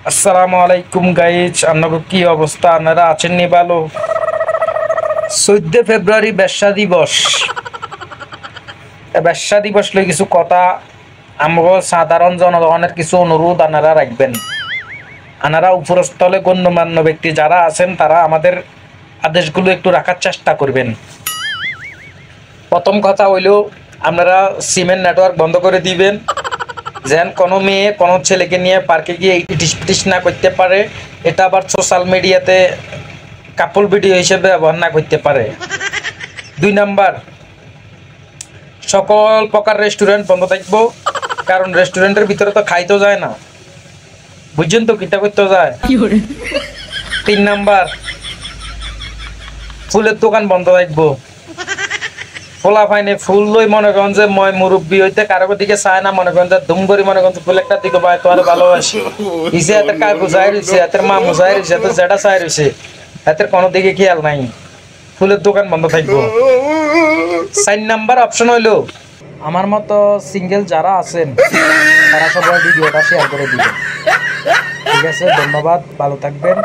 আসসালামু আলাইকুম গাইজ, আপনাকে কি অবস্থা? আপনারা আছেন নি ভালো? 14 ফেব্রুয়ারি ব্যবসা দিবস। ব্যবসা দিবস লই কিছু কথা আমগো সাধারণ জনগণের কিছু অনুরোধ আপনারা রাখবেন। আনারা উপরস্থলে গণ্যমান্য ব্যক্তি যারা আছেন তারা আমাদের আদেশগুলো একটু রাখার চেষ্টা করবেন। প্রথম কথা হইল, আপনারা সিমেন্ট নেটওয়ার্ক বন্ধ করে দিবেন, যেন কোনো মেয়ে কোনো ছেলেকে নিয়ে পার্কে গিয়ে ইটিস পিটিস না করতে পারে, এটা আবার সোশ্যাল মিডিয়াতে কাপল ভিডিও হিসেবে ব্যবহার না করতে পারে। 2 নাম্বার, সকল প্রকার রেস্টুরেন্ট বন্ধ থাকবো, কারণ রেস্টুরেন্টের ভিতরে তো খাইতে যায় না, বুঝছেন তো কিতা করতে যায়। 3 নাম্বার, ফুলের দোকান বন্ধ থাকবো। ফোলা ফাইনে ফুল লই মনে করেন যে মই মুরব্বী হইতে কারো দিকে চায় না, মনে করেন যে ধুম করে মনে করেন ফুল একটা দিকে ভাই তোমার ভালোবাসি, ইসে হাতের কাকু চাই রয়েছে, হাতের মামু চাই রয়েছে, হাতের জেঠা চাই রয়েছে, হাতের কোনো দিকে খেয়াল নাই। ফুলের দোকান বন্ধ থাকবো। 4 নাম্বার অপশন হইলো, আমার মতো সিঙ্গেল যারা আছেন তারা সবাই ভিডিওটা শেয়ার করে দিবেন। ঠিক আছে, ধন্যবাদ, ভালো থাকবেন।